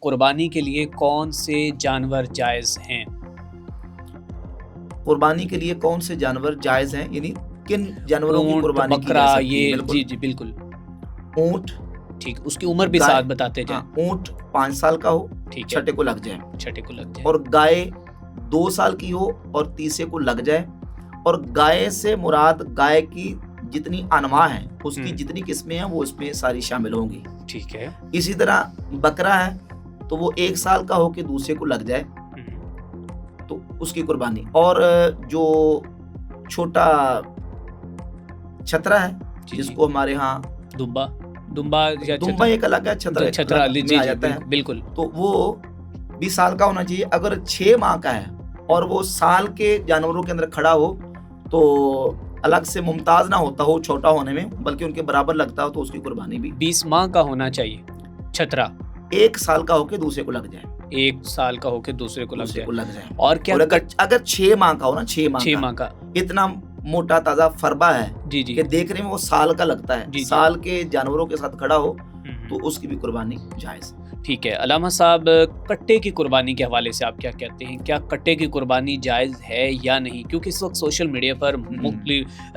قربانی کے لیے کون سے جانور جائز ہیں؟ قربانی کے لیے کون سے جانور جائز ہیں، یعنی کن جانوروں کی اونٹ، قربانی کی جا بکرا، سکتی ہے؟ یہ جی بالکل اونٹ، ٹھیک، اس کی عمر بھی گائے، ساتھ بتاتے جائیں۔ اونٹ 5 سال کا ہو، ٹھیک ہے، چھٹے کو لگ جائے، چھٹے کو لگ جائے، اور گائے 2 سال کی ہو اور تیسرے کو لگ جائے، اور گائے سے مراد گائے کی جتنی انواع ہیں، اس کی جتنی قسمیں ہیں وہ اس میں ساری شامل ہوں گی۔ ٹھیک ہے، اسی طرح بکرا ہے تو وہ 1 سال کا ہو کے دوسرے کو لگ جائے تو اس کی قربانی، اور جو چھوٹا چھترا ہے جس کو ہمارے ہاں دمبا ایک الگ ہے، چھترا میں آ جاتا ہے، بالکل، تو وہ 20 سال کا ہونا چاہیے۔ اگر 6 ماہ کا ہے اور وہ سال کے جانوروں کے اندر کھڑا ہو تو الگ سے ممتاز نہ ہوتا ہو چھوٹا ہونے میں، بلکہ ان کے برابر لگتا ہو تو اس کی قربانی بھی 20 ماہ کا ہونا چاہیے چھترا، 1 سال کا ہو کے دوسرے کو لگ جائے، 1 سال کا ہو کے دوسرے کو لگ جائے۔ اور کیا اگر 6 ماہ کا ہو نا، 6 ماہ کا اتنا موٹا تازہ فربا ہے جی کہ دیکھنے میں وہ سال کا لگتا ہے، سال کے جانوروں کے ساتھ کھڑا ہو تو اس کی بھی قربانی جائز۔ ٹھیک ہے، علامہ صاحب کٹے کی قربانی کے حوالے سے آپ کیا کہتے ہیں؟ کیا کٹے کی قربانی جائز ہے یا نہیں؟ کیونکہ اس وقت سوشل میڈیا پر مختلف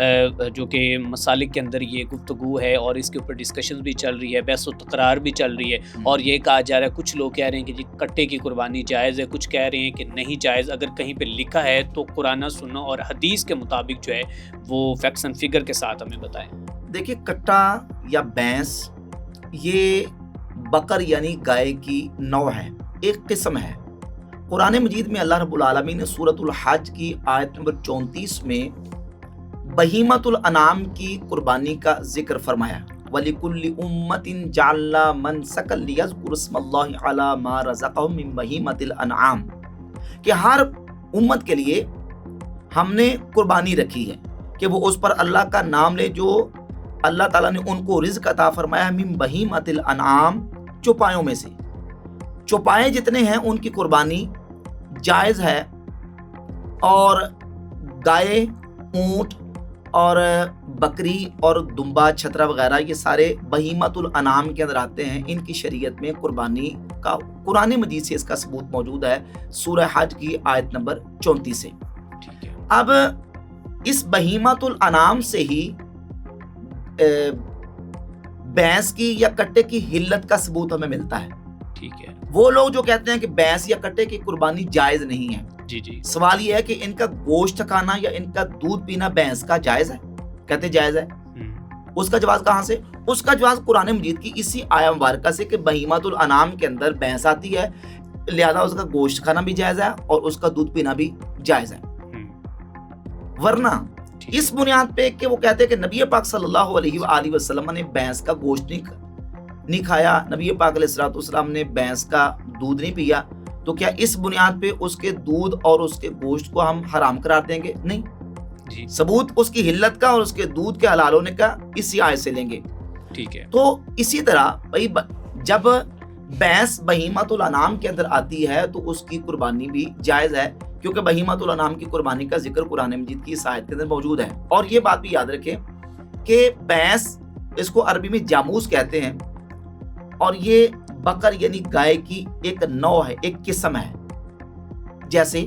جو کہ مسالک کے اندر یہ گفتگو ہے اور اس کے اوپر ڈسکشن بھی چل رہی ہے، بحث و تکرار بھی چل رہی ہے، اور یہ کہا جا رہا ہے، کچھ لوگ کہہ رہے ہیں کہ جی کٹے کی قربانی جائز ہے، کچھ کہہ رہے ہیں کہ نہیں جائز۔ اگر کہیں پہ لکھا ہے تو قرآن سننا اور حدیث کے مطابق جو ہے وہ فیکٹس اینڈ فگر کے ساتھ ہمیں بتائیں۔ دیکھیے، کٹا یا بھینس یہ بکر یعنی گائے کی نوع ہے، ایک قسم ہے۔ قرآن مجید میں اللہ رب العالمین نے سورۃ الحج کی آیت نمبر 34 میں بہیمۃ الانعام کی قربانی کا ذکر فرمایا، وَلِكُلِّ أُمَّةٍ جَعَلْنَا مَنسَكًا لِيَذْكُرُوا اسْمَ اللَّهِ عَلَى مَا رَزَقَهُم مِّن بَهِيمَةِ الْأَنْعَامِ، کہ ہر امت کے لیے ہم نے قربانی رکھی ہے کہ وہ اس پر اللہ کا نام لے جو اللہ تعالیٰ نے ان کو رزق عطا فرمایا ہے، من بہیمۃ الانعام، چوپایوں میں سے۔ چوپائے جتنے ہیں ان کی قربانی جائز ہے، اور گائے، اونٹ اور بکری اور دمبا، چھترا وغیرہ یہ سارے بہیمۃ الانعام کے اندر آتے ہیں۔ ان کی شریعت میں قربانی کا قرآن مجید سے اس کا ثبوت موجود ہے، سورہ حج کی آیت نمبر 34 سے۔ اب اس بہیمۃ الانعام سے ہی بھینس کی یا کٹے کی حلت کا ثبوت ہمیں ملتا ہے۔ ٹھیک ہے، وہ لوگ جو کہتے ہیں کہ بھینس یا کٹے کی قربانی جائز نہیں ہے، جی سوال یہ ہے کہ ان کا گوشت کھانا یا ان کا دودھ پینا بھینس کا جائز ہے؟ کہتے جائز ہے۔ اس کا جواز کہاں سے؟ اس کا جواز قرآن مجید کی اسی آیہ مبارکہ سے کہ بہیمۃ الانعام کے اندر بھینس آتی ہے، لہذا اس کا گوشت کھانا بھی جائز ہے اور اس کا دودھ پینا بھی جائز ہے۔ ورنہ اس بنیاد پہ کہ وہ کہتے ہیں کہ نبی پاک صلی اللہ علیہ وآلہ وسلم نے بھینس کا گوشت نہیں کھایا، نبی پاک علیہ الصلوۃ والسلام نے بھینس کا دودھ نہیں پیا، تو کیا اس بنیاد پہ اس کے دودھ اور اس کے گوشت کو ہم حرام قرار دیں گے؟ نہیں، ثبوت اس کی حلت کا اور اس کے دودھ کے حلال ہونے کا اسی آیت سے لیں گے۔ ٹھیک ہے، تو اسی طرح بھائی جب بھینس بہیمۃ الانعام کے اندر آتی ہے تو اس کی قربانی بھی جائز ہے، کیونکہ بہیمۃ الانعام کی قربانی کا ذکر قرآن مجید کی اس آیت کے اندر موجود ہے۔ اور یہ بات بھی یاد رکھیں کہ بھینس، اس کو عربی میں جاموس کہتے ہیں، اور یہ بکر یعنی گائے کی ایک نوع ہے، ایک قسم ہے۔ جیسے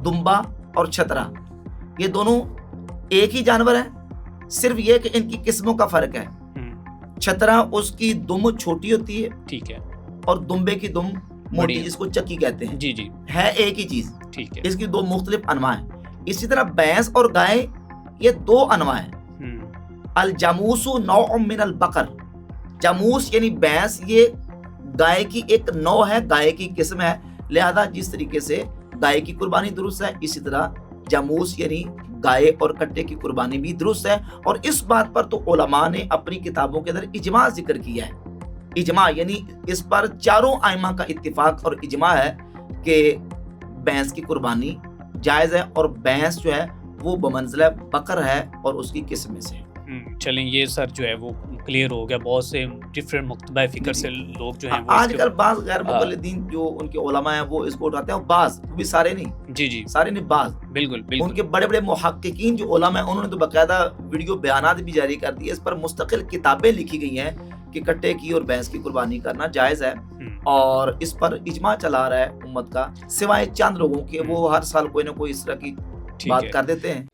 دمبا اور چھترا، یہ دونوں ایک ہی جانور ہیں، صرف یہ کہ ان کی قسموں کا فرق ہے۔ چھترا اس کی دم چھوٹی ہوتی ہے، ٹھیک ہے، اور دمبے کی دم موٹی، جس کو چکی کہتے ہیں، جی ہے ایک ہی چیز، ٹھیک ہے، اس کی 2 مختلف انواع ہیں۔ اسی طرح بھینس اور گائے یہ 2 انواع ہیں۔ الجاموس نوع من البقر، جاموس یعنی بھینس یہ گائے کی ایک نوع ہے، گائے کی قسم ہے، لہذا جس طریقے سے گائے کی قربانی درست ہے، اسی طرح جاموس یعنی گائے اور کٹے کی قربانی بھی درست ہے۔ اور اس بات پر تو علماء نے اپنی کتابوں کے اندر اجماع ذکر کیا ہے۔ اجماع یعنی اس پر چاروں ائمہ کا اتفاق اور اجماع ہے کہ بھینس کی قربانی جائز ہے، اور بھینس جو ہے وہ بمنزلہ بکر ہے اور اس کی قسم میں سے ہے۔ چلیں یہ سر جو ہے وہ کلیئر ہو گیا، بہت سے ڈفرینٹ مکتبہ فکر سے لوگ جو ہیں آج کل بعض غیر مقلدین جو ان کے علماء ہیں وہ اس کو اٹھاتے ہیں، بعض بھی، سارے نہیں، جی سارے نہیں، بعض، بالکل ان کے بڑے بڑے محققین جو علماء ہیں انہوں نے تو باقاعدہ ویڈیو بیانات بھی جاری کر دی ہے، اس پر مستقل کتابیں لکھی گئی ہیں کہ کٹے کی اور بھینس کی قربانی کرنا جائز ہے، اور اس پر اجماع چلا رہا ہے امت کا، سوائے چند لوگوں کے، وہ ہر سال کوئی نہ کوئی اس طرح کی ٹھیک بات ہے۔ کر دیتے ہیں۔